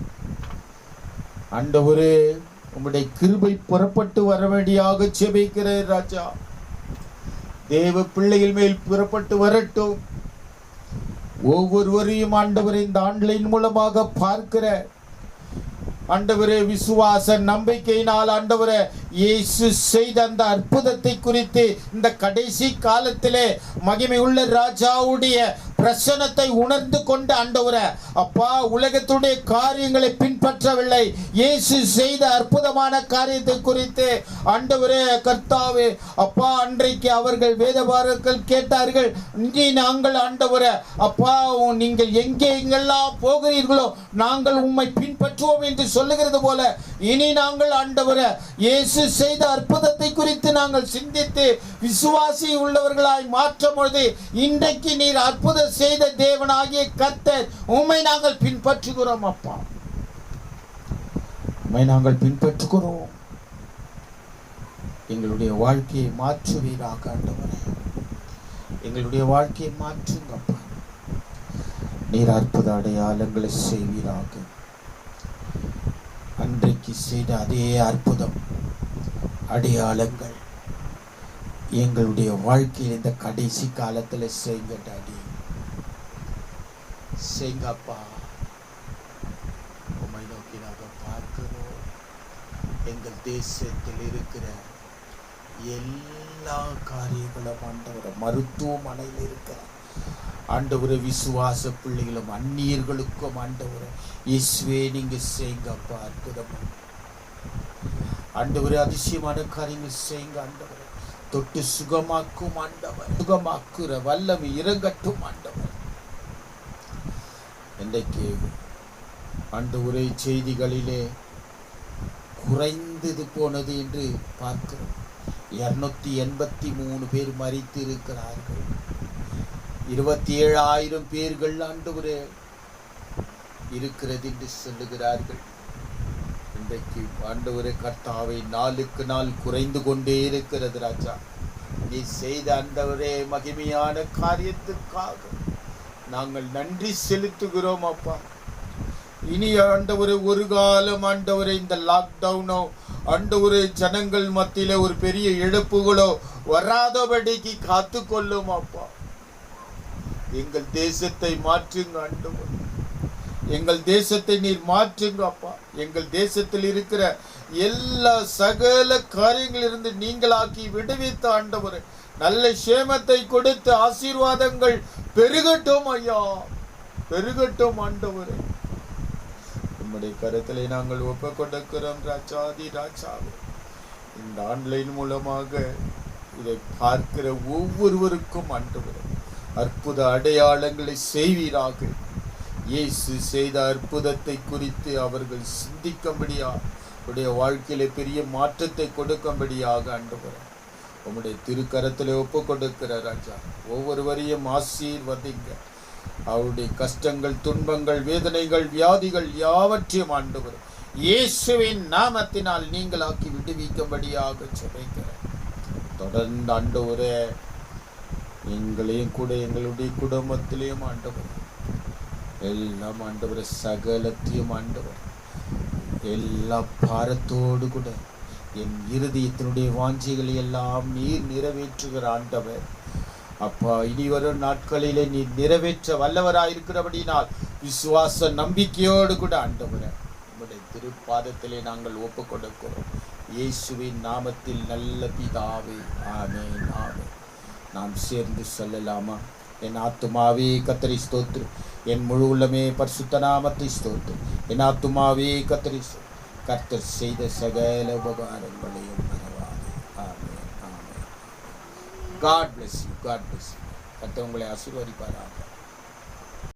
ஆண்டவரே, உம்முடைய கிருபை புறப்பட்டு வர வேண்டியாக ஜெபிக்கிறார் ராஜா. தேவ பிள்ளைகள் மேல் புறப்பட்டு வரட்டும். ஒவ்வொருவரையும் ஆண்டவரே இந்த ஆன்லைன் மூலமாக பார்க்கிற ஆண்டவரே விசுவாச நம்பிக்கையினால் ஆண்டவரே இயேசு செய்த அந்த அற்புதத்தை குறித்து இந்த கடைசி காலத்திலே மகிமை உள்ள ராஜாவுடைய பிரசன்னத்தை உணர்ந்து கொண்டு ஆண்டவரே, அப்பா, உலகத்துடைய காரியங்களை பின்பற்றவில்லை, இயேசு செய்த அற்புதமான காரியத்தை குறித்து ஆண்டவரே கர்த்தாவே, அப்பா, அன்றைக்கு அவர்கள் வேதபாரர்கள் கேட்டார்கள், இங்கே நாங்கள் ஆண்டவரே, அப்பா, நீங்கள் எங்கெல்லாம் போகிறீர்களோ நாங்கள் உம்மை பின்பற்றுவோம் என்று சொல்லுகிறது போல, இனி நாங்கள் ஆண்டவரே இயேசு செய்த அற்புதத்தை குறித்து நாங்கள் சிந்தித்து விசுவாசி உள்ளவர்களாய் மாற்றும் பொழுது, இன்றைக்கு நீர் அற்புதம் செய்த தேவனாகிய கர்த்தர், உம்மை நாங்கள் பின்பற்றுகிறோம் அப்பா, உம்மை நாங்கள் பின்பற்றுகிறோம். எங்களுடைய வாழ்க்கையை மாற்றுவீராக ஆண்டவரே, எங்களுடைய வாழ்க்கையை மாற்றுங்கப்பா. நீர் அற்புத அடையாளங்களை செய்வீராக. அன்றைக்கு செய்த அதே அற்புதம் அடையாளங்கள் எங்களுடைய வாழ்க்கையில் இந்த கடைசி காலத்தில் செய்யுங்க டாடி, செய்யுங்கப்பா. உம்மை நோக்கி நாங்கள் பார்க்கிறோம். எங்கள் தேசத்தில் இருக்கிற எல்லா காரியங்களும் ஆண்டவரை, மருத்துவமனையில் இருக்கிற ஆண்டவரை விசுவாச பிள்ளைகளும் அந்நியர்களுக்கும் ஆண்டவரை இயேசுவே நீங்க செய்யுங்கப்பா. அற்புதம் ஆண்டவரே, அதிசயமான காரியங்கள் செய்யுங்க ஆண்டவரை. தொட்டு சுகமாக்கும் ஆண்டவர், சுகமாக்குற வல்லமை இறங்கட்டும் ஆண்டவர். இன்றைக்கு ஆண்டவரே செய்திகளிலே குறைந்தது போனது என்று பார்க்கிறோம். 283 பேர் மரித்து இருக்கிறார்கள். 27,000 பேர்கள் ஆண்டவரே இருக்கிறது என்று சொல்லுகிறார்கள். இன்றைக்கு ஆண்டவரே கர்த்தாவை நாளுக்கு நாள் குறைந்து கொண்டே இருக்கிறது ராஜா. நீ செய்த ஆண்டவரே மகிமையான காரியத்துக்காக நாங்கள் நன்றி செலுத்துகிறோம் அப்பா. இனி ஆண்டவரே ஒரு காலம் ஆண்டவரே இந்த லாக்டவுனோ ஆண்டவரே ஜனங்கள் மத்தியில ஒரு பெரிய இழப்புகளோ வராதபடிக்கு காத்து கொள்ளும் அப்பா. எங்கள் தேசத்தை மாற்றுங்க ஆண்டவர், எங்கள் தேசத்தை நீர் மாற்றுங்க அப்பா. எங்கள் தேசத்தில் இருக்கிற எல்லா சகல காரியங்களிலிருந்து நீங்களாக்கி விடுவித்த ஆண்டவர், நல்ல சேமத்தை கொடுத்து ஆசீர்வாதங்கள் பெருகட்டும் ஐயா, பெருகட்டும் ஆண்டவரே. நம்முடைய கருத்திலே நாங்கள் ஒப்பு கொடுக்கிறோம் ராஜாதி ராஜாவே. இந்த ஆன்லைன் மூலமாக இதை பார்க்கிற ஒவ்வொருவருக்கும் ஆண்டவரே அற்புத அடையாளங்களை செய்வீராக. இயேசு செய்த அற்புதத்தை குறித்து அவர்கள் சிந்திக்கும்படியா, உடைய வாழ்க்கையில பெரிய மாற்றத்தை கொடுக்கும்படியாக ஆண்டவரே உம்முடைய திருக்கரத்திலே ஒப்பு கொடுக்கிற ராஜா. ஒவ்வொருவரையும் ஆசீர்வதிங்க. அவருடைய கஷ்டங்கள், துன்பங்கள், வேதனைகள், வியாதிகள் யாவற்றையும் ஆண்டவர் இயேசுவின் நாமத்தினால் நீங்களாக்கி விடுவிக்கும்படியாக ஜெபிக்கிறேன். தொடர்ந்து ஆண்டவரே எங்களையும் கூட எங்களுடைய குடும்பத்திலேயும் ஆண்டவர் எல்லாம் ஆண்டவர் சகலத்தையும் ஆண்டவர் எல்லா பாரத்தோடு கூட என் இருதயத்தினுடைய வாஞ்சைகளை எல்லாம் நீர் நிறைவேற்றுகிற ஆண்டவர் அப்பா. இனி வரும் நாட்களிலே நீர் நிறைவேற்ற வல்லவராயிருக்கிறபடினால் விசுவாச நம்பிக்கையோடு கூட ஆண்டவரே உம்முடைய திருப்பாதத்திலே நாங்கள் ஒப்பு கொடுக்கிறோம். இயேசுவின் நாமத்தில் நல்ல பிதாவே, ஆமென், ஆமென். நாம் சேர்ந்து சொல்லலாமா? என் ஆத்துமாவே கர்த்தரை ஸ்தோத்திரு, என் முழு உள்ளமே பரிசுத்த நாமத்தை ஸ்தோத்திரு. என் ஆத்துமாவே கர்த்தரை கர்த்தர் செய்த சகல உபகாரங்களையும் மறவாதே. ஆமென், ஆமென். God bless you. God bless you. கர்த்தர் உங்களை ஆசீர்வதிப்பாராக.